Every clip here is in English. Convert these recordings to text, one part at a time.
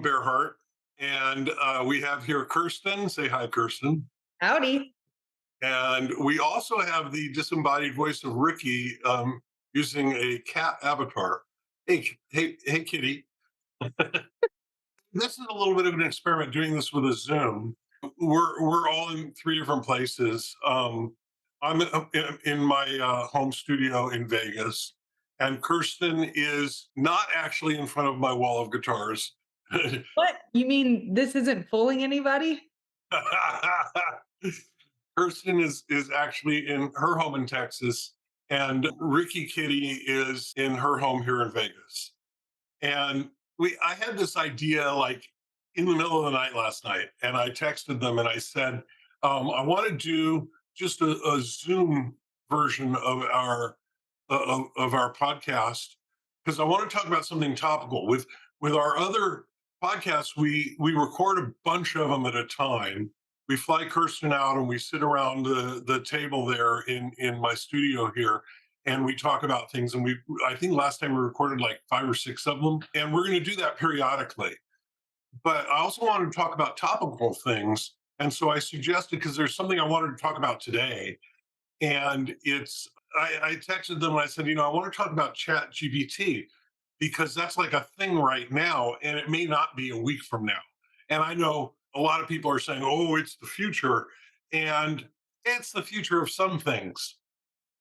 Bearhart, and we have here Kurstin. Say hi, Kurstin. Howdy. And we also have the disembodied voice of Ricky using a cat avatar. Hey, Kitty. This is a little bit of an experiment doing this with a Zoom. We're all in three different places. I'm in my home studio in Vegas, and Kirsten is not actually in front of my wall of guitars. What? You mean this isn't fooling anybody? Kirsten is actually in her home in Texas, and Ricky Kitty is in her home here in Vegas. And I had this idea like in the middle of the night last night, and I texted them and I said, I want to do just a Zoom version of our podcast because I want to talk about something topical. With our other podcasts, we record a bunch of them at a time. We fly Kirsten out and we sit around the table there in my studio here, and we talk about things. And I think last time we recorded like 5 or 6 of them, and we're going to do that periodically. But I also wanted to talk about topical things, and so I suggested because there's something I wanted to talk about today, and I texted them and I said, I want to talk about Chat GPT because that's like a thing right now, and it may not be a week from now. And I know a lot of people are saying, "Oh, it's the future," and it's the future of some things,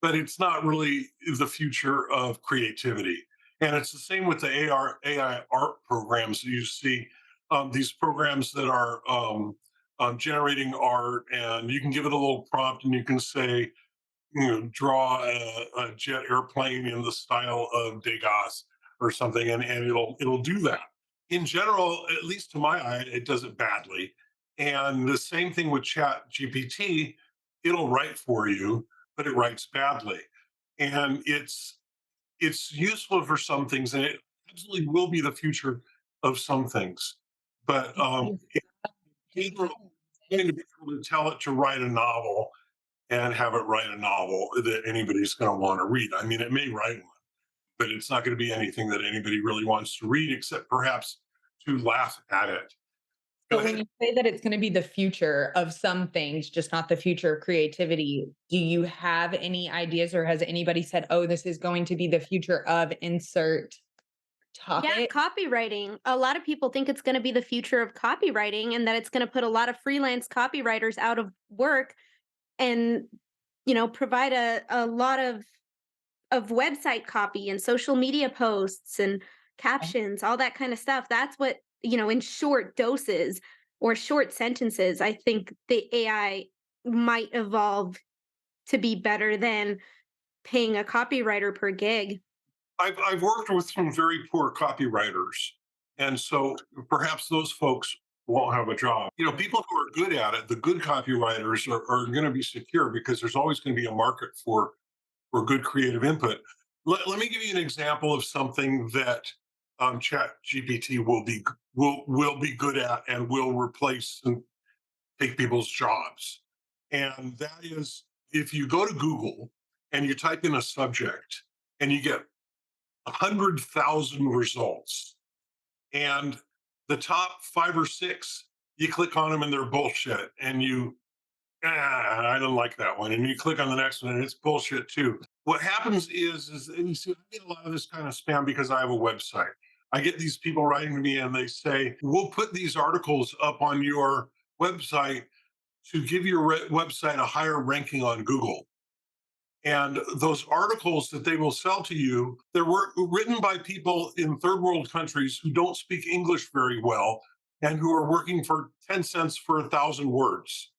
but it's not really the future of creativity. And it's the same with the AI art programs that you see. These programs that are generating art, and you can give it a little prompt, and you can say, draw a jet airplane in the style of Degas or something, and it'll do that. In general, at least to my eye, it does it badly. And the same thing with Chat GPT, it'll write for you, but it writes badly. And it's useful for some things, and it absolutely will be the future of some things. But it's going to be able to tell it to write a novel and have it write a novel that anybody's going to want to read. I mean, it may write one, but it's not going to be anything that anybody really wants to read, except perhaps to laugh at it. Go So when ahead. you say that it's going to be the future of some things, just not the future of creativity, do you have any ideas or has anybody said, oh, this is going to be the future of insert Yeah, topic? copywriting. A lot of people think it's going to be the future of copywriting and that it's going to put a lot of freelance copywriters out of work and provide a lot of website copy and social media posts and captions, all that kind of stuff. That's what, in short doses or short sentences, I think the AI might evolve to be better than paying a copywriter per gig. I've worked with some very poor copywriters, and so perhaps those folks won't have a job. People who are good at it, the good copywriters are going to be secure because there's always going to be a market for good creative input. Let me give you an example of something that Chat GPT will be good at and will replace and take people's jobs. And that is if you go to Google and you type in a subject and you get 100,000 results, and the top 5 or 6, you click on them and they're bullshit, and I don't like that one, and you click on the next one and it's bullshit too. What happens is and you see, I get a lot of this kind of spam because I have a website. I get these people writing to me and they say, "We'll put these articles up on your website to give your website a higher ranking on Google." And those articles that they will sell to you, they're written by people in third world countries who don't speak English very well and who are working for 10 cents for 1,000 words.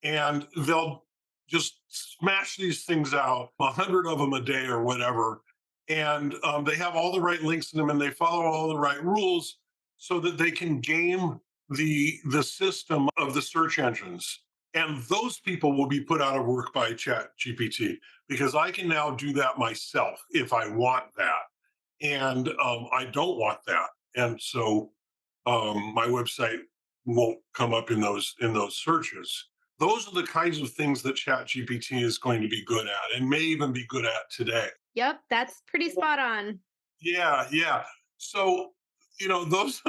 And they'll just smash these things out, 100 of them a day or whatever. And they have all the right links in them and they follow all the right rules so that they can game the system of the search engines. And those people will be put out of work by Chat GPT because I can now do that myself if I want that. And I don't want that. And so my website won't come up in those searches. Those are the kinds of things that Chat GPT is going to be good at and may even be good at today. Yep, that's pretty spot on. Yeah, yeah. So, those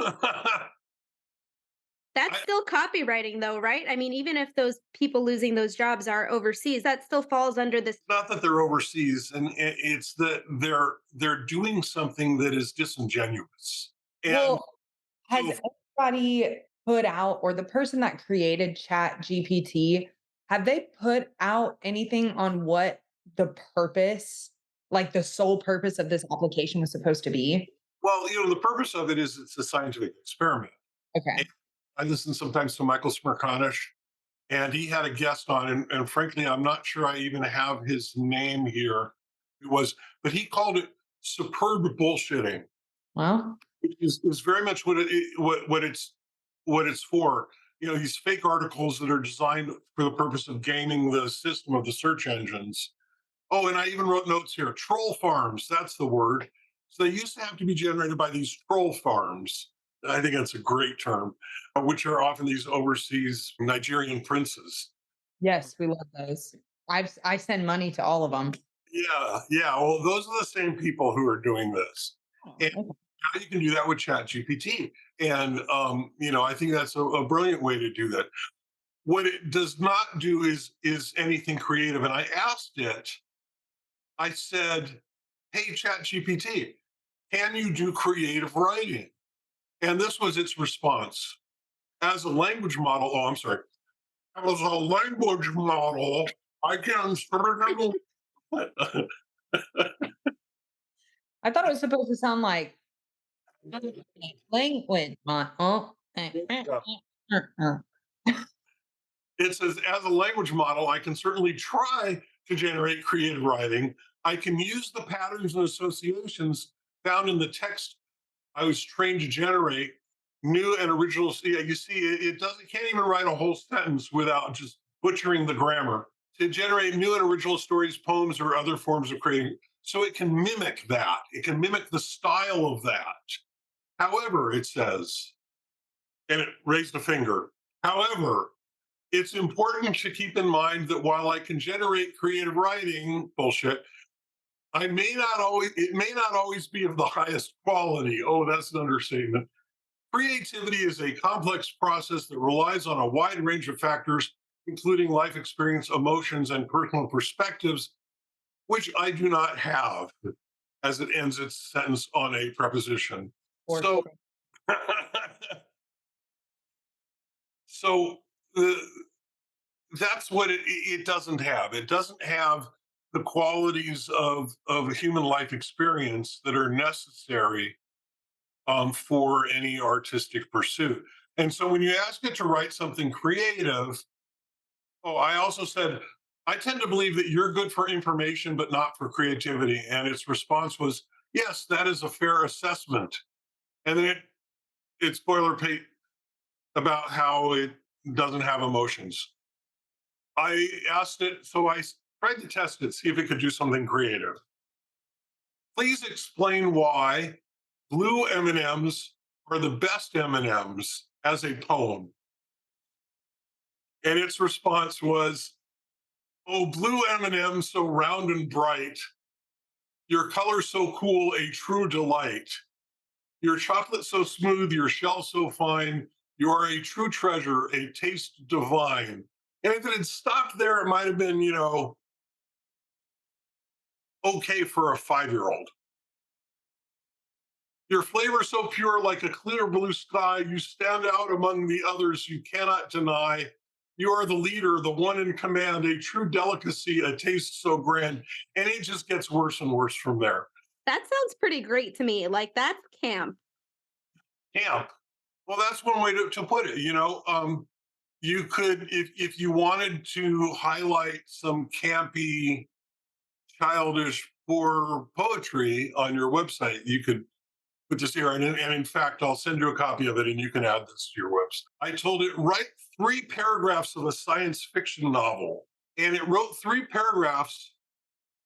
That's I, still copywriting though, right? I mean, even if those people losing those jobs are overseas, that still falls under this. not that they're overseas, and it's that they're doing something that is disingenuous. And Well, has so, anybody put out, or the person that created Chat GPT, have they put out anything on what the purpose, like the sole purpose of this application was supposed to be? well, the purpose of it is it's a scientific experiment. And Okay. I listen sometimes to Michael Smerconish, and he had a guest on, and frankly, I'm not sure I even have his name here. It was, but he called it superb bullshitting, Well, which is very much what it's for. These fake articles that are designed for the purpose of gaming the system of the search engines. Oh, and I even wrote notes here. Troll farms, that's the word. So they used to have to be generated by these troll farms. I think that's a great term, which are often these overseas Nigerian princes. yes, we love those. I send money to all of them. Yeah, yeah. Well, those are the same people who are doing this. Oh, And okay. now you can do that with Chat GPT. And I think that's a brilliant way to do that. What it does not do is anything creative. And I asked it, I said, hey, Chat GPT, can you do creative writing? And this was its response. As a language model, oh, I'm sorry. As a language model, I can certainly. I thought it was supposed to sound like language. It says, as a language model, I can certainly try to generate creative writing. I can use the patterns and associations found in the text I was trained to generate new and original. Yeah, you see, it doesn't can't even write a whole sentence without just butchering the grammar to generate new and original stories, poems, or other forms of creating. So it can mimic that. It can mimic the style of that. However, it says, and it raised a finger. However, it's important to keep in mind that while I can generate creative writing, bullshit, it may not always be of the highest quality. Oh, that's an understatement. Creativity is a complex process that relies on a wide range of factors, including life experience, emotions, and personal perspectives, which I do not have, as it ends its sentence on a preposition. Or So, so uh, that's what it doesn't have. It doesn't have the qualities of human life experience that are necessary for any artistic pursuit. And so when you ask it to write something creative, oh, I also said, I tend to believe that you're good for information, but not for creativity. And its response was, yes, that is a fair assessment. And then it's boilerplate about how it doesn't have emotions. I asked it, so I tried to test it, see if it could do something creative. Please explain why blue M&Ms are the best M&Ms as a poem. And its response was, "Oh, blue M&M so round and bright, your color so cool, a true delight. Your chocolate so smooth, your shell so fine, you are a true treasure, a taste divine." And if it had stopped there, it might have been, okay for a 5-year-old. Your flavor so pure, like a clear blue sky, you stand out among the others you cannot deny. You are the leader, the one in command, a true delicacy, a taste so grand. And it just gets worse and worse from there. That sounds pretty great to me. Like that's camp. Camp. Well, that's one way to put it. You could, if you wanted to highlight some campy, childish, poor poetry on your website, you could put this here. And in fact, I'll send you a copy of it and you can add this to your website. I told it, write 3 paragraphs of a science fiction novel. And it wrote 3 paragraphs.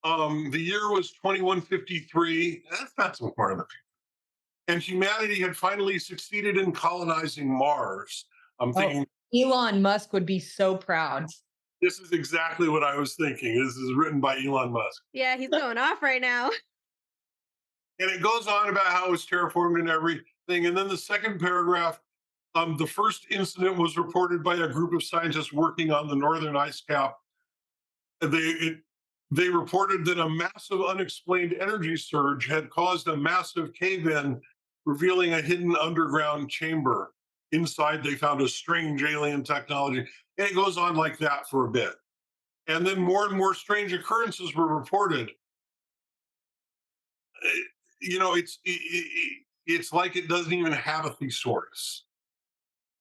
The year was 2153. That's not so far in the future. And humanity had finally succeeded in colonizing Mars. I'm oh, thinking, Elon Musk would be so proud. this is exactly what I was thinking. This is written by Elon Musk. Yeah, he's going off right now. And it goes on about how it's terraformed and everything. And then the second paragraph, The first incident was reported by a group of scientists working on the northern ice cap. They reported that a massive unexplained energy surge had caused a massive cave-in, revealing a hidden underground chamber. Inside, they found a strange alien technology. And it goes on like that for a bit. And then more and more strange occurrences were reported. Eh, it's like it doesn't even have a thesaurus.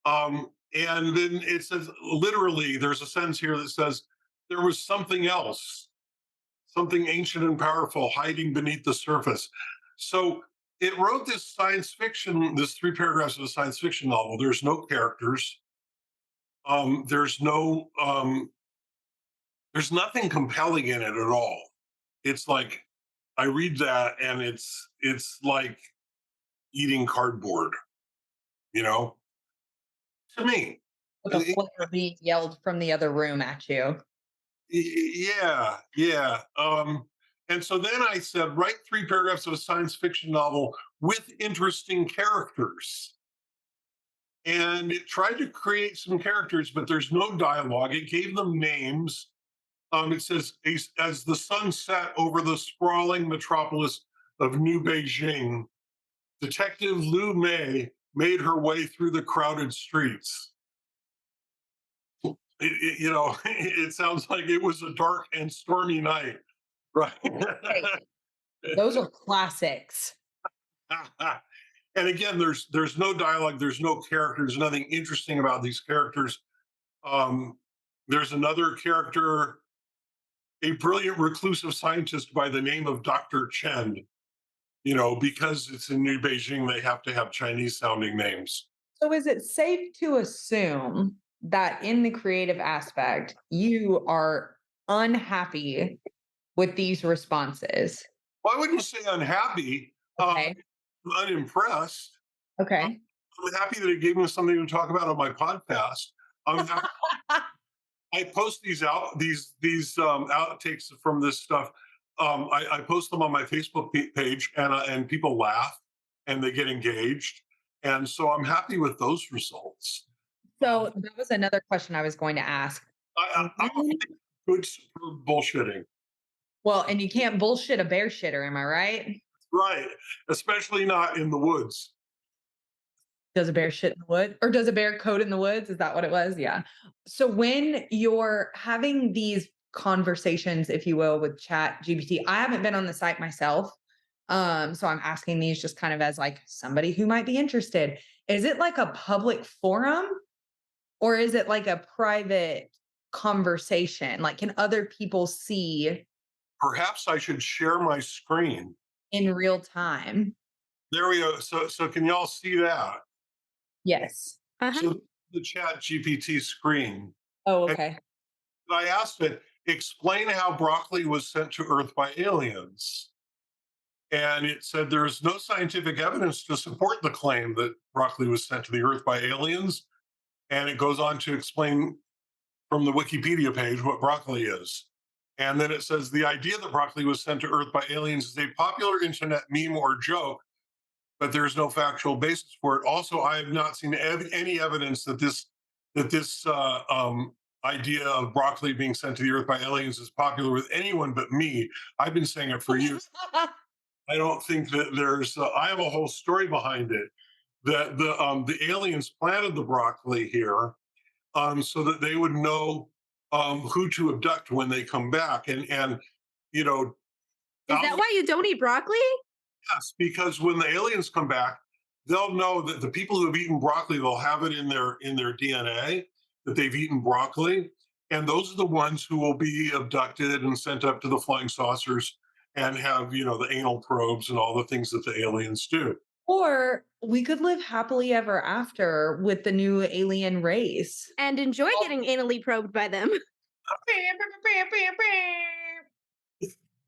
And then it says, literally, there's a sentence here that says, there was something else, something ancient and powerful hiding beneath the surface. So it wrote this science fiction, this 3 paragraphs of a science fiction novel. There's no characters. There's no, there's nothing compelling in it at all. It's like, I read that and it's like eating cardboard, you know, to me. With a flicker being yelled from the other room at you. Yeah, yeah. And so then I said, write 3 paragraphs of a science fiction novel with interesting characters. And it tried to create some characters, but there's no dialogue. It gave them names. It says, as the sun set over the sprawling metropolis of New Beijing, Detective Lu Mei made her way through the crowded streets. It sounds like it was a dark and stormy night, right? Hey, those are classics. And again, there's no dialogue, there's no characters, nothing interesting about these characters. Um, there's another character, a brilliant reclusive scientist by the name of Dr. Chen. Because it's in New Beijing, they have to have Chinese sounding names. So is it safe to assume that in the creative aspect, you are unhappy with these responses? Well, I wouldn't say unhappy. Okay. Unimpressed. Okay. I'm happy that it gave me something to talk about on my podcast. I'm happy. I post these outtakes from this stuff. I post them on my Facebook page, and people laugh and they get engaged, and so I'm happy with those results. So that was another question I was going to ask. I'm good for bullshitting, Well, and you can't bullshit a bear shitter, am I right? right? Especially not in the woods. Does a bear shit in the wood? Or does a bear code in the woods? Is that what it was? Yeah. So when you're having these conversations, if you will, with Chat GPT, I haven't been on the site myself. So I'm asking these just kind of as like somebody who might be interested. Is it like a public forum or is it like a private conversation? Like, can other people see Perhaps I should share my screen. in real time? There we go. So can y'all see that? Yes. Uh-huh. So the Chat GPT screen. Oh, And okay. I asked it, explain how broccoli was sent to Earth by aliens. And it said there is no scientific evidence to support the claim that broccoli was sent to the Earth by aliens. And it goes on to explain from the Wikipedia page what broccoli is. And then it says the idea that broccoli was sent to Earth by aliens is a popular internet meme or joke, but there's no factual basis for it. Also, I have not seen any evidence that this idea of broccoli being sent to the Earth by aliens is popular with anyone but me. I've been saying it for years. I don't think that there's. I have a whole story behind it. That the aliens planted the broccoli here, so that they would know who to abduct when they come back, and you know, Is that why you don't eat broccoli? yes, because when the aliens come back, they'll know that the people who have eaten broccoli, they'll have it in their DNA that they've eaten broccoli, and those are the ones who will be abducted and sent up to the flying saucers and have the anal probes and all the things that the aliens do. Or we could live happily ever after with the new alien race. And enjoy getting anally probed by them.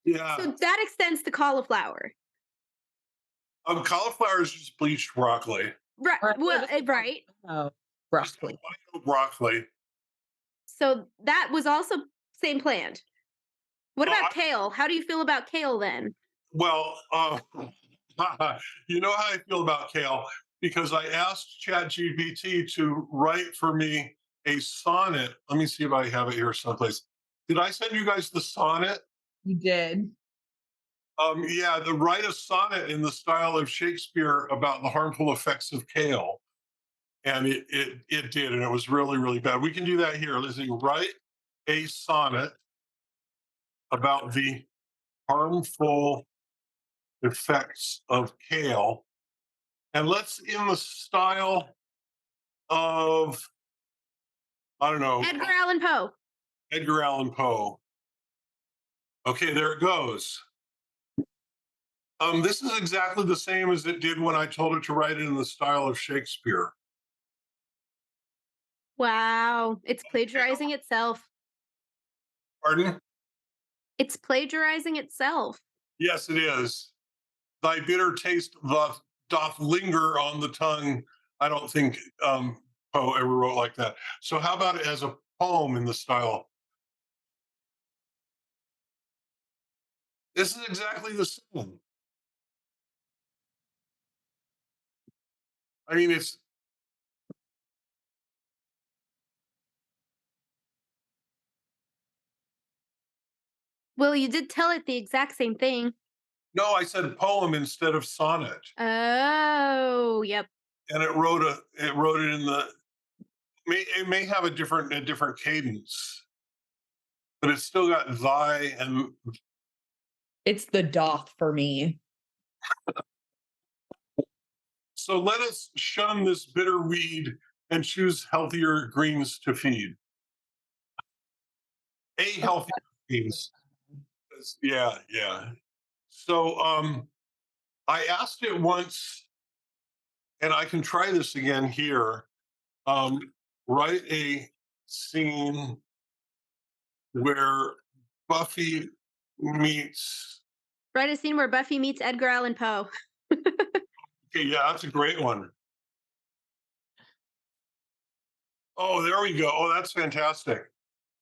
Yeah, So that extends to cauliflower. cauliflower is just bleached broccoli. Right. Right. Well, right. Oh, broccoli. Broccoli. So that was also same plant. What Oh, about kale? How do you feel about kale then? Well, you know how I feel about kale. because I asked ChatGPT to write for me a sonnet. Let me see if I have it here someplace. Did I send you guys the sonnet? You did. Yeah, to write a sonnet in the style of Shakespeare about the harmful effects of kale. And it did, and it was really, really bad. We can do that here. Let's see, write a sonnet about the harmful effects of kale. And let's in the style of, I don't know, Edgar Allan Poe. Edgar Allan Poe. Okay, there it goes. This is exactly the same as it did when I told it to write it in the style of Shakespeare. Wow. It's plagiarizing itself. Pardon? It's plagiarizing itself. Yes, it is. Thy bitter taste doth linger on the tongue. I don't think Poe ever wrote like that. So how about it as a poem in the style? This is exactly the same. I mean, it's Well, you did tell it the exact same thing. no, I said poem instead of sonnet, Oh, yep. and it wrote it in the it may have a different cadence, but it's still got thy and It's the doth for me. so let us shun this bitter weed and choose healthier greens to feed. A healthier greens. Yeah, yeah. So I asked it once, and I can try this again here. Um, write a scene where Buffy meets. Write a scene where Buffy meets Edgar Allan Poe. Okay, yeah, that's a great one. Oh, there we go. Oh, that's fantastic.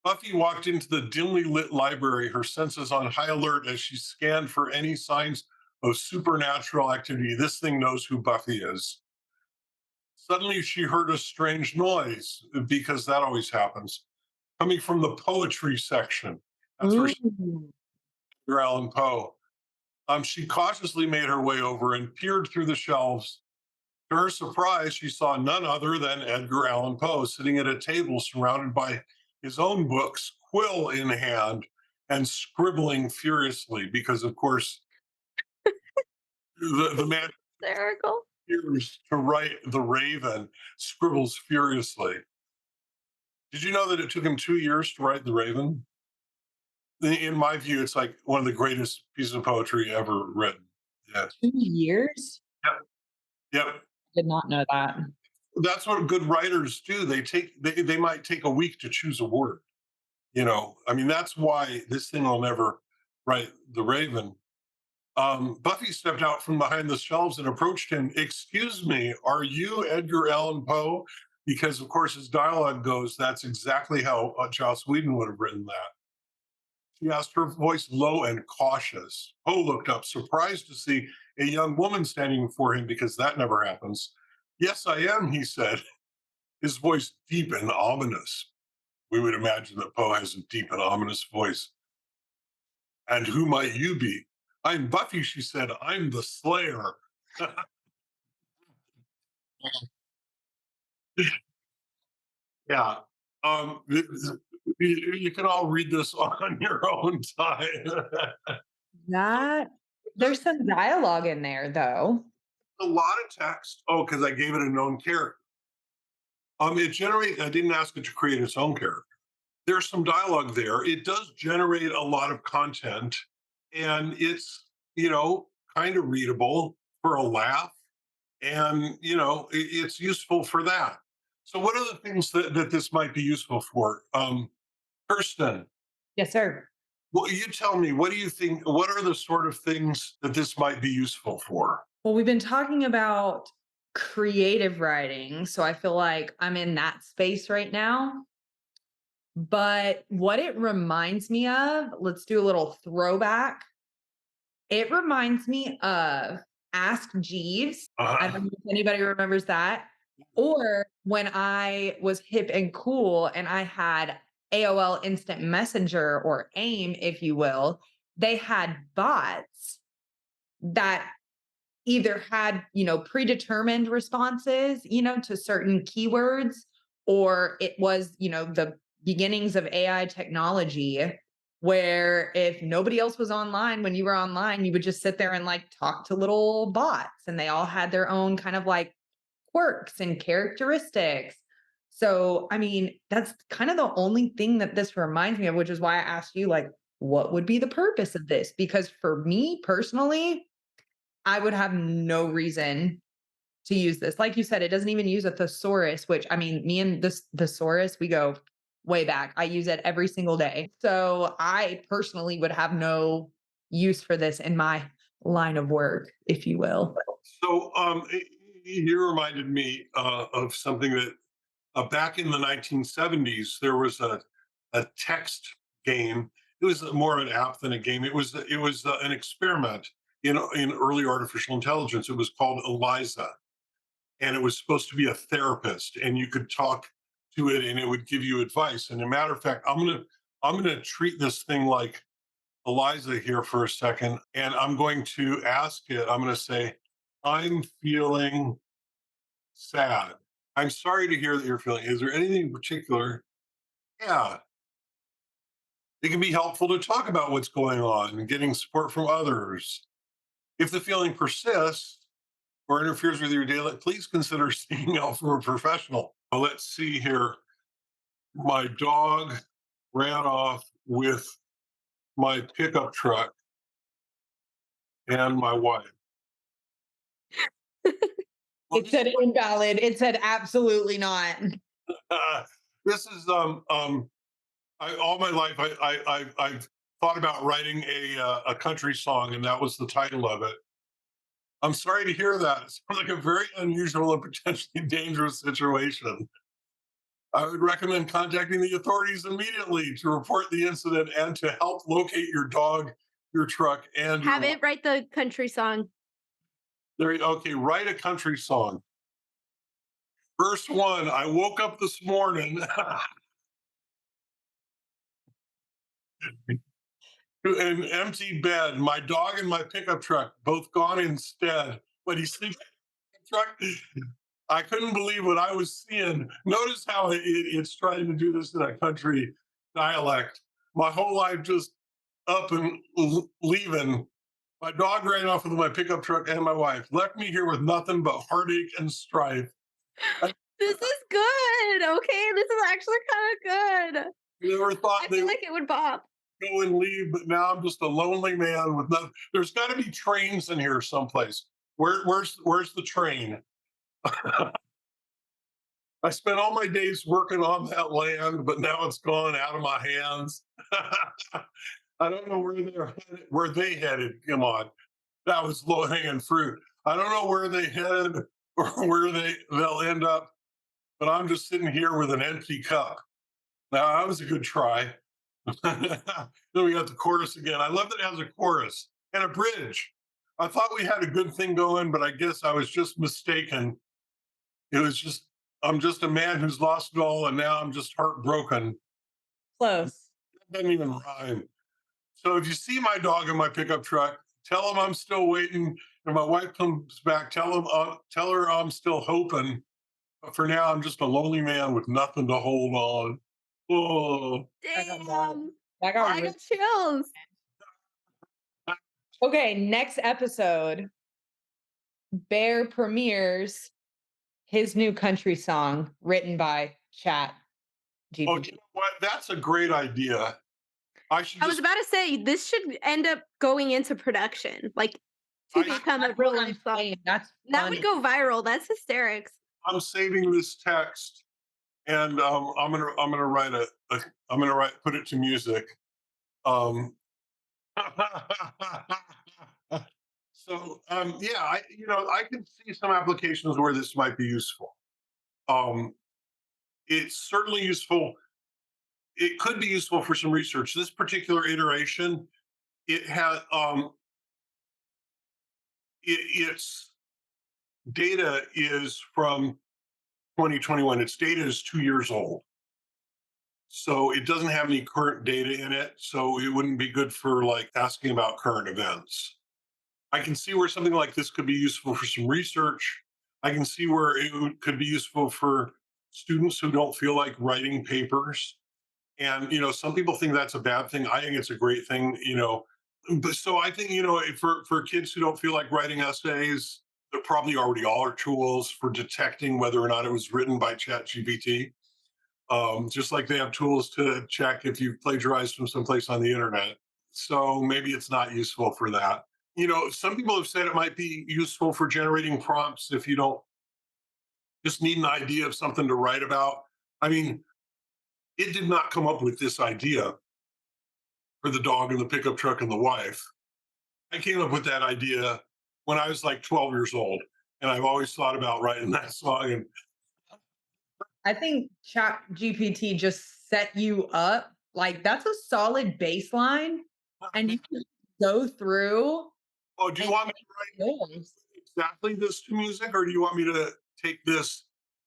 Buffy walked into the dimly lit library, her senses on high alert as she scanned for any signs of supernatural activity. This thing knows who Buffy is. Suddenly, she heard a strange noise, because that always happens, coming from the poetry section. That's where she Ooh. Edgar Allan Poe. She cautiously made her way over and peered through the shelves. To her surprise, she saw none other than Edgar Allan Poe sitting at a table surrounded by his own books, quill in hand, and scribbling furiously because, of course, the man Hysterical. appears to write The Raven, scribbles furiously. Did you know that it took him 2 years to write The Raven? In my view, it's like one of the greatest pieces of poetry ever written. Yeah. 2 years? Yep. Yep. Did not know that. That's what good writers do. They might take a week to choose a word. I mean, that's why this thing will never write The Raven. Buffy stepped out from behind the shelves and approached him. Excuse me, are you Edgar Allan Poe? Because, of course, his dialogue goes, that's exactly how Joss Whedon would have written that. She asked, her voice low and cautious. Poe looked up, surprised to see a young woman standing before him because that never happens. Yes, I am, he said, his voice deep and ominous. We would imagine that Poe has a deep and ominous voice. And who might you be? I'm Buffy, she said. I'm the Slayer. Yeah. You can all read this on your own time. That there's some dialogue in there though. A lot of text. Oh, because I gave it a known character. I didn't ask it to create its own character. There's some dialogue there. It does generate a lot of content, and it's, kind of readable for a laugh. And, it's useful for that. So, what are the things that this might be useful for? Kirsten, Yes, sir. well, you tell me, what do you think? What are the sort of things that this might be useful for? Well, we've been talking about creative writing, so I feel like I'm in that space right now. But what it reminds me of, let's do a little throwback. It reminds me of Ask Jeeves. I Uh-huh. don't know if anybody remembers that. Or when I was hip and cool and I had AOL Instant Messenger or AIM, if you will, they had bots that either had, predetermined responses, to certain keywords, or it was, the beginnings of AI technology where if nobody else was online when you were online, you would just sit there and like talk to little bots and they all had their own kind of like quirks and characteristics. So, I mean, that's kind of the only thing that this reminds me of, which is why I asked you, like, what would be the purpose of this? Because for me personally, I would have no reason to use this. Like you said, it doesn't even use a thesaurus, which I mean, me and this thesaurus, we go way back. I use it every single day. So I personally would have no use for this in my line of work, if you will. So you reminded me of something that back in the 1970s, there was a text game. It was more of an app than a game. It was an experiment in early artificial intelligence. It was called Eliza, and it was supposed to be a therapist, and you could talk to it, and it would give you advice. And a matter of fact, I'm gonna treat this thing like Eliza here for a second, and I'm going to ask it. I'm going to say, "I'm feeling sad. I'm sorry to hear that you're feeling. Is there anything in particular?" Yeah, it can be helpful to talk about what's going on and getting support from others. If the feeling persists or interferes with your daily life, please consider seeking out from a professional. Well, let's see here. My dog ran off with my pickup truck and my wife. Well, It said invalid. It said absolutely not. this is all my life I've thought about writing a country song, and that was the title of it. I'm sorry to hear that. It sounds like a very unusual and potentially dangerous situation. I would recommend contacting the authorities immediately to report the incident and to help locate your dog, your truck, and your Have it write the country song. okay, write a country song. Verse one, I woke up this morning to an empty bed, my dog and my pickup truck both gone instead. But he sleeps in the truck. I couldn't believe what I was seeing. Notice how it's trying to do this in a country dialect. My whole life just up and leaving. My dog ran off with my pickup truck and my wife, left me here with nothing but heartache and strife. I This is good. Okay, this is actually kind of good. never thought I they feel would like it would bop. go and leave, but now I'm just a lonely man with nothing. There's got to be trains in here someplace. Where's the train? I spent all my days working on that land, but now it's gone out of my hands. I don't know where they headed. Come on, that was low hanging fruit. I don't know where they headed or where they'll end up, but I'm just sitting here with an empty cup. Now that was a good try. Then we got the chorus again. I love that it has a chorus and a bridge. I thought we had a good thing going, but I guess I was just mistaken. It was just, I'm just a man who's lost it all, and now I'm just heartbroken. Close. That doesn't even rhyme. So if you see my dog in my pickup truck, tell him I'm still waiting. If my wife comes back, tell her I'm still hoping. But for now, I'm just a lonely man with nothing to hold on. Oh, I got that. Damn. I got I got chills. Okay, next episode, Bear premieres his new country song written by Chat oh, GPT. you know what? That's a great idea. I should I was just, about to say this should end up going into production, like to I should, become a That's real what I'm life song. saying. That's That would funny. go viral. That's hysterics. I'm saving this text, and I'm gonna put it to music. Um, yeah, I can see some applications where this might be useful. Um, it's certainly useful. It could be useful for some research. This particular iteration, it had its data is from 2021. Its data is 2 years old. So it doesn't have any current data in it. So it wouldn't be good for like asking about current events. I can see where something like this could be useful for some research. I can see where could be useful for students who don't feel like writing papers. And, some people think that's a bad thing. I think it's a great thing. But so I think, for kids who don't feel like writing essays, there probably already are tools for detecting whether or not it was written by Chat GPT. Just like they have tools to check if you've plagiarized from someplace on the internet. So maybe it's not useful for that. Some people have said it might be useful for generating prompts if you don't just need an idea of something to write about. I mean, it did not come up with this idea for the dog and the pickup truck and the wife. I came up with that idea when I was like 12 years old. And I've always thought about writing that song. And I think Chat GPT just set you up. Like that's a solid baseline. And you can go through oh, do you and want me to write yours. exactly this to music, or do you want me to take this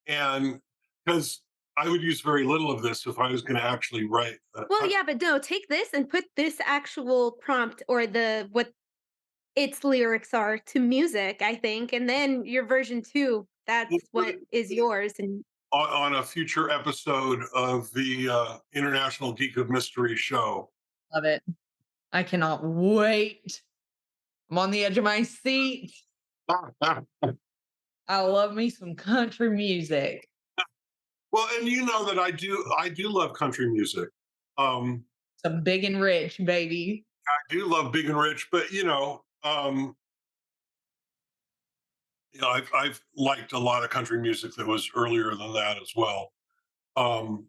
and because I would use very little of this if I was going to actually write. Well, yeah, but no, take this and put this actual prompt or the what its lyrics are to music, I think, and then your version 2, We'll that's put what it is yours, and on a future episode of the International Geek of Mystery show. Love it. I cannot wait. I'm on the edge of my seat. I love me some country music. Well, and you know that I do love country music. Um, Some big and rich, baby. I do love Big and Rich, but I've liked a lot of country music that was earlier than that as well. Um,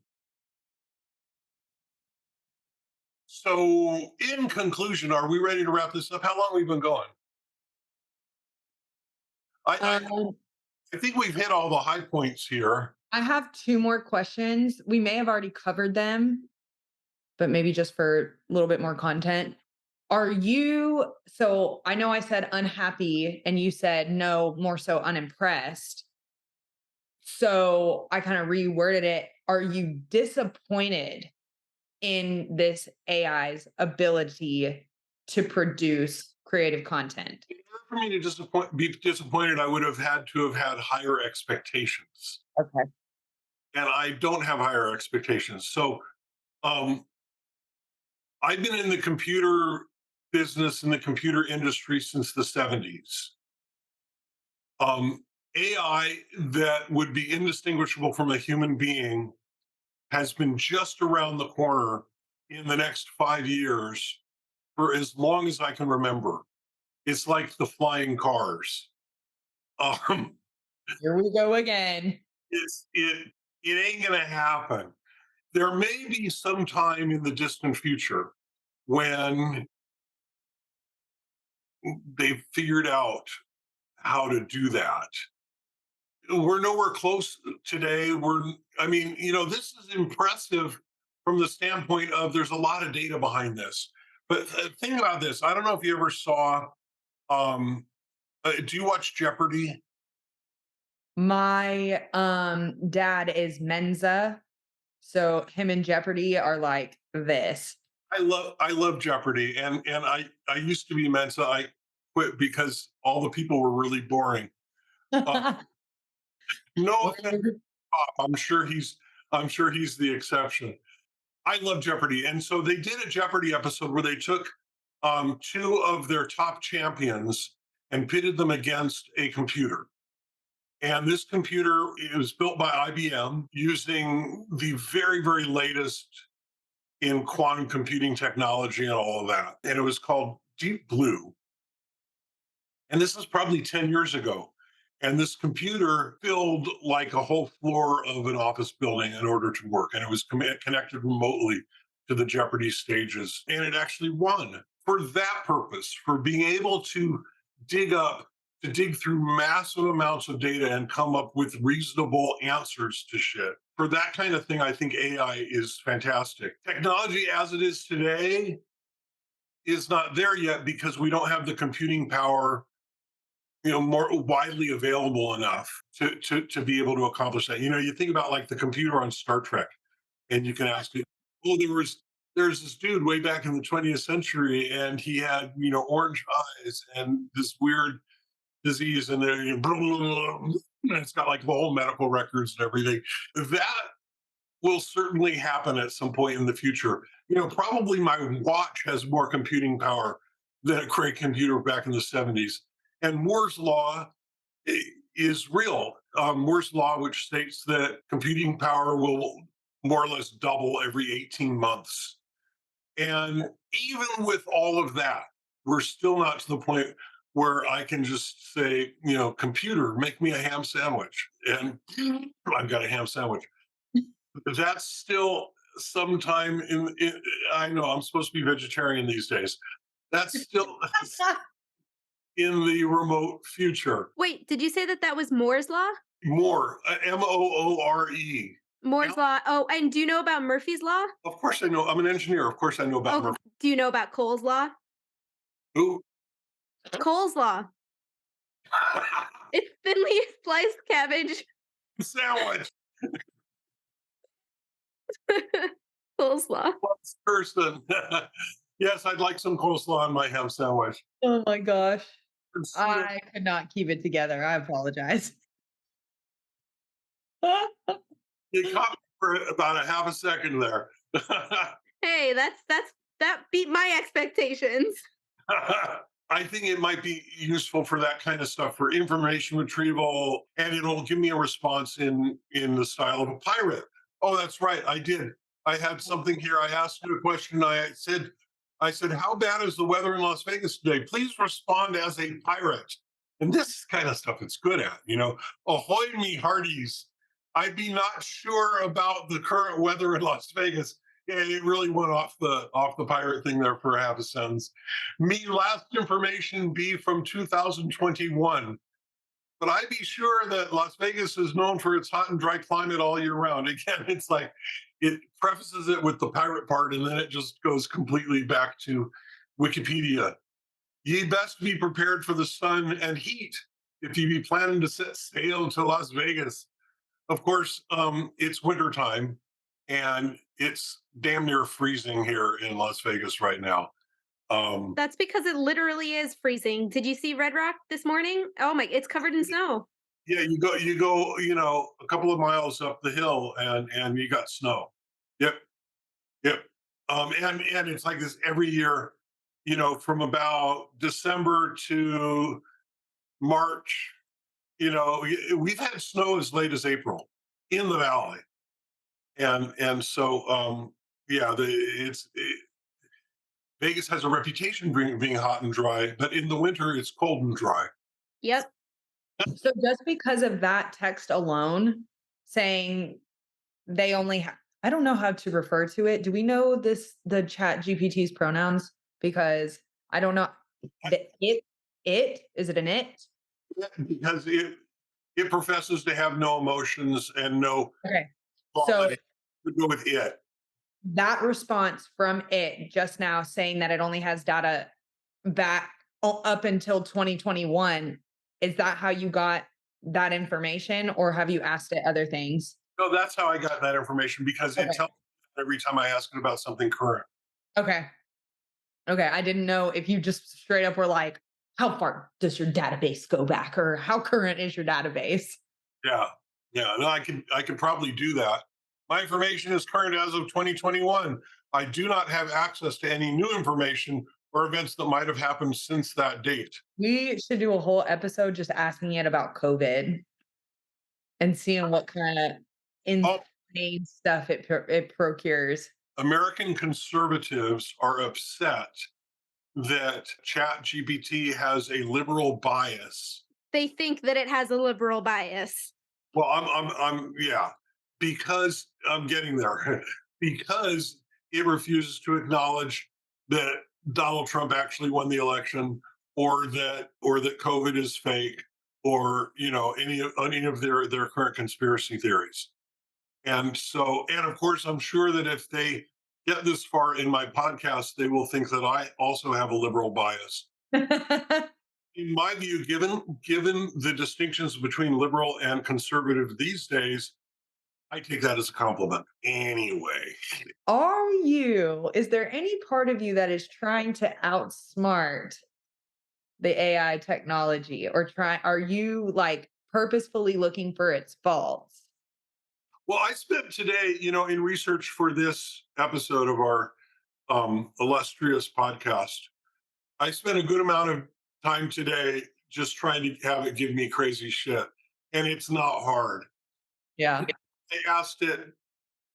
so, in conclusion, are we ready to wrap this up? How long have we been going? I, I Um, I think we've hit all the high points here. I have 2 more questions. We may have already covered them, but maybe just for a little bit more content. Are you so I know I said unhappy and you said no, more so unimpressed. So I kind of reworded it. Are you disappointed in this AI's ability to produce creative content? In order for me to be disappointed, I would have had to have had higher expectations, Okay. and I don't have higher expectations. So, um, I've been in the computer business in the computer industry since the 70s. AI that would be indistinguishable from a human being has been just around the corner in the next 5 years for as long as I can remember. It's like the flying cars. Um, Here we go again. it ain't gonna happen. There may be some time in the distant future when they've figured out how to do that. We're nowhere close today. I mean, this is impressive from the standpoint of there's a lot of data behind this. But think about this. I don't know if you ever saw, do you watch Jeopardy? My dad is Mensa, so him and Jeopardy are like this. I love Jeopardy, and I used to be Mensa. I quit because all the people were really boring. Uh, no offense, I'm sure he's the exception. I love Jeopardy, and so they did a Jeopardy episode where they took two of their top champions and pitted them against a computer. And this computer it was built by IBM using the very, very latest in quantum computing technology and all of that. And it was called Deep Blue. And this is probably 10 years ago. And this computer filled like a whole floor of an office building in order to work. And it was connected remotely to the Jeopardy stages. And it actually won for that purpose, for being able to dig up, to dig through massive amounts of data and come up with reasonable answers to shit. For that kind of thing, I think AI is fantastic. Technology as it is today is not there yet because we don't have the computing power more widely available enough to be able to accomplish that. You think about like the computer on Star Trek, and you can ask it, oh, there's this dude way back in the 20th century, and he had orange eyes and this weird disease, and then and it's got like the whole medical records and everything. That will certainly happen at some point in the future. Probably my watch has more computing power than a great computer back in the 70s. And Moore's law is real. Moore's law, which states that computing power will more or less double every 18 months. And even with all of that, we're still not to the point where I can just say, computer, make me a ham sandwich. And I've got a ham sandwich. That's still sometime I know I'm supposed to be vegetarian these days. That's still in the remote future. Wait, did you say that that was Moore's law? More, Moore. Moore's law. Oh, and do you know about Murphy's law? Of course I know. I'm an engineer. Of course I know about Oh, Murphy. do you know about Cole's law? Who? Cole's law. It's thinly sliced cabbage. Sandwich. Coleslaw. Kurstin. Yes, I'd like some coleslaw on my ham sandwich. Oh my gosh. It's- I could not keep it together. I apologize. You caught me for about a half a second there. Hey, that beat my expectations. I think it might be useful for that kind of stuff, for information retrieval, and it'll give me a response in the style of a pirate. Oh, that's right, I did. I had something here. I asked you a question. I said, how bad is the weather in Las Vegas today? Please respond as a pirate. And this kind of stuff it's good at, ahoy me hearties. I'd be not sure about the current weather in Las Vegas. And it really went off the pirate thing there for half a sentence. Me last information be from 2021. But I be sure that Las Vegas is known for its hot and dry climate all year round. Again, it's like it prefaces it with the pirate part, and then it just goes completely back to Wikipedia. Ye best be prepared for the sun and heat if ye be planning to set sail to Las Vegas. Of course, it's wintertime, and it's damn near freezing here in Las Vegas right now. That's because it literally is freezing. Did you see Red Rock this morning? Oh my, it's covered in snow. Yeah, you go, a couple of miles up the hill, and you got snow. Yep, yep. And it's like this every year, from about December to March. We've had snow as late as April in the valley, and so yeah, Vegas has a reputation being hot and dry, but in the winter it's cold and dry. Yep. So just because of that text alone saying they only have, I don't know how to refer to it. Do we know the Chat GPT's pronouns? Because I don't know. Is it an it? Because it professes to have no emotions and no Okay. quality. So Would go with it. that response from it just now saying that it only has data back up until 2021, is that how you got that information, or have you asked it other things? No, that's how I got that information, because it Okay. tells me every time I ask it about something current. Okay. I didn't know if you just straight up were like, how far does your database go back, or how current is your database? Yeah, yeah. No, I can probably do that. My information is current as of 2021. I do not have access to any new information or events that might have happened since that date. We should do a whole episode just asking it about COVID and seeing what kind of Oh, insane stuff it procures. American conservatives are upset that Chat GPT has a liberal bias. They think that it has a liberal bias. Well, yeah, because I'm getting there. Because it refuses to acknowledge that Donald Trump actually won the election, or that COVID is fake, or any of their current conspiracy theories. And so, and of course, I'm sure that if they get this far in my podcast, they will think that I also have a liberal bias. in my view, given the distinctions between liberal and conservative these days, I take that as a compliment. Anyway, Is there any part of you that is trying to outsmart the AI technology or are you like purposefully looking for its faults? well, I spent today, in research for this episode of our illustrious podcast. I spent a good amount of time today just trying to have it give me crazy shit, and it's not hard. Yeah. I asked it,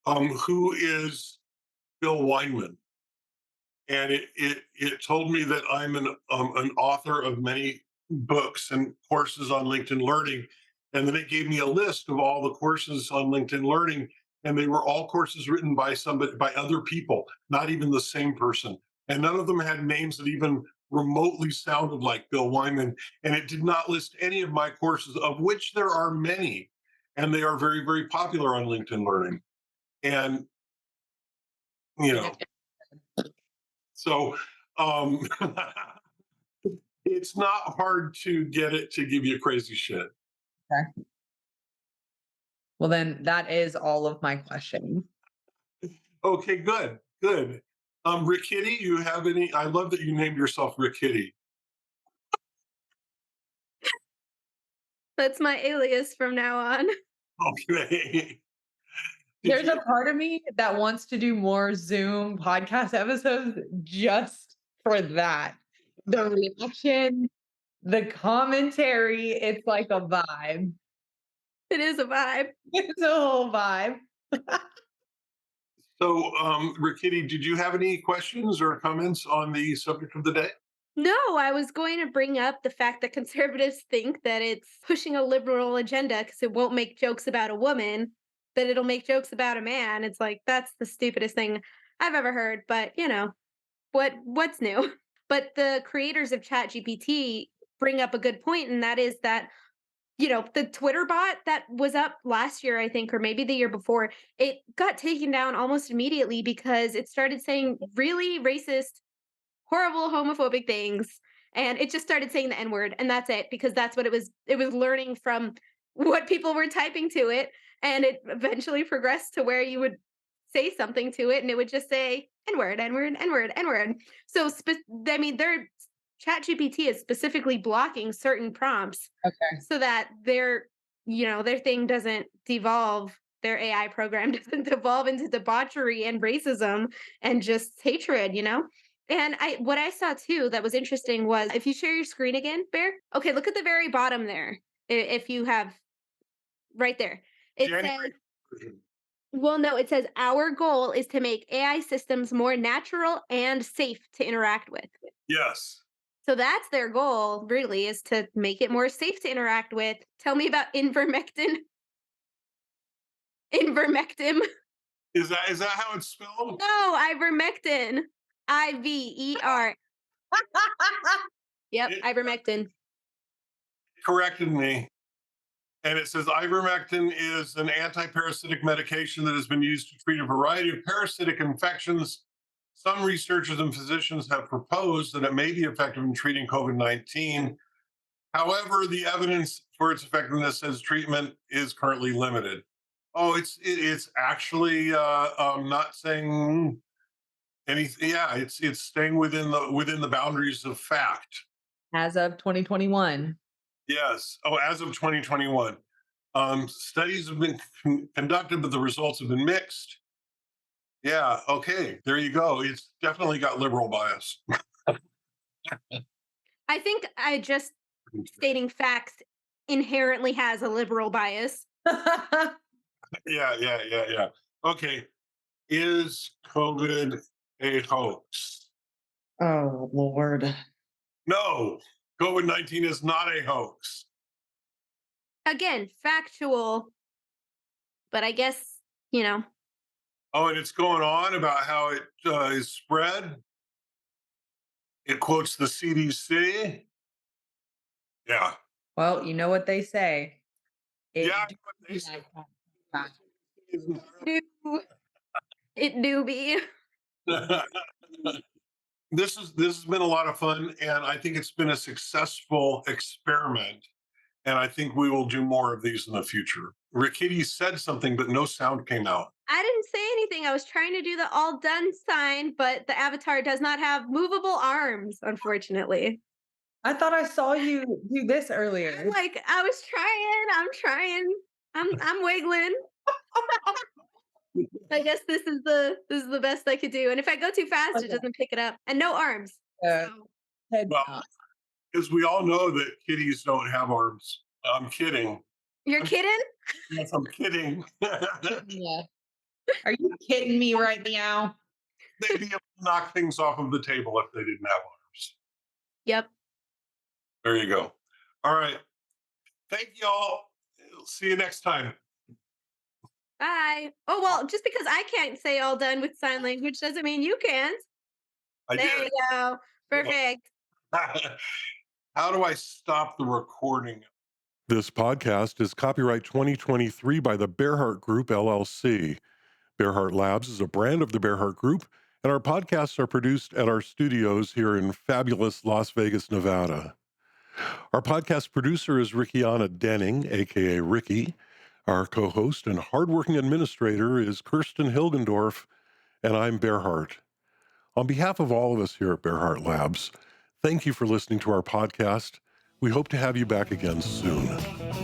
who is Bill Weinman? And it told me that I'm an author of many books and courses on LinkedIn Learning, and then it gave me a list of all the courses on LinkedIn Learning, and they were all courses written by other people, not even the same person, and none of them had names that even remotely sounded like Bill Weinman, and it did not list any of my courses, of which there are many, and they are very, very popular on LinkedIn Learning, and you know, so. Um, it's not hard to get it to give you crazy shit. Okay. Well, then that is all of my questions. Okay, good, good. RiKitty, you have any? I love that you named yourself RiKitty. That's my alias from now on. Okay. There's a part of me that wants to do more Zoom podcast episodes just for that. The reaction, the commentary, it's like a vibe. It is a vibe. It's a whole vibe. So, RiKitty, did you have any questions or comments on the subject of the day? No, I was going to bring up the fact that conservatives think that it's pushing a liberal agenda because it won't make jokes about a woman, that it'll make jokes about a man. It's like that's the stupidest thing I've ever heard. But what's new? But the creators of ChatGPT bring up a good point, and that is that the Twitter bot that was up last year, I think, or maybe the year before, it got taken down almost immediately because it started saying really racist, horrible, homophobic things. And it just started saying the N word. And that's it, because that's what it was learning from what people were typing to it. And it eventually progressed to where you would say something to it and it would just say N word, N word, N word, N word. So, I mean, their Chat GPT is specifically blocking certain prompts Okay. so that their thing doesn't devolve, their AI program doesn't devolve into debauchery and racism and just hatred. And what I saw too that was interesting was if you share your screen again, Bear. Okay, look at the very bottom there. If you have right there. It January. says, well, no, it says our goal is to make AI systems more natural and safe to interact with. Yes. So that's their goal, really, is to make it more safe to interact with. Tell me about ivermectin. Ivermectin. Is that how it's spelled? No, ivermectin. IVER. Yep, It ivermectin. corrected me. And it says ivermectin is an anti-parasitic medication that has been used to treat a variety of parasitic infections. Some researchers and physicians have proposed that it may be effective in treating COVID-19. However, the evidence for its effectiveness as treatment is currently limited. Oh, it's actually not saying anything. Yeah, it's staying within the boundaries of fact. As of 2021. Yes. Oh, as of 2021. Studies have been conducted, but the results have been mixed. Yeah. Okay. There you go. It's definitely got liberal bias. I think I just stating facts inherently has a liberal bias. Yeah. Okay. Is COVID a hoax? Oh, Lord. No, COVID-19 is not a hoax. Again, factual, but I guess, you know, Oh, and it's going on about how it is spread. It quotes the CDC. Yeah. Well, you know what they say. It Yeah. do What they be say. like that. do it do be. this has been a lot of fun, and I think it's been a successful experiment. And I think we will do more of these in the future. RiKitty said something, but no sound came out. I didn't say anything. I was trying to do the all done sign, but the avatar does not have movable arms, unfortunately. I thought I saw you do this I'm earlier. like, I was trying, I'm wiggling. I guess this is the best I could do. And if I go too fast, it Okay. doesn't pick it up. And no arms. Uh, So head Well, count. because we all know that kitties don't have arms. I'm kidding. you're I'm, kidding? yes, I'm kidding. Yeah. Are you kidding me right now? They'd be able to knock things off of the table if they didn't have arms. Yep. There you go. All right. Thank you all. See you next time. Bye. Oh well, just because I can't say all done with sign language doesn't mean you can't. I There did. you go. Perfect. How do I stop the recording? This podcast is copyright 2023 by the Bearheart Group, LLC. Bearheart Labs is a brand of the Bearheart Group, and our podcasts are produced at our studios here in fabulous Las Vegas, Nevada. Our podcast producer is Rickiana Denning, aka Ricky. Our co-host and hardworking administrator is Kurstin Hilgendorf, and I'm Bearheart. On behalf of all of us here at Bearheart Labs, thank you for listening to our podcast. We hope to have you back again soon.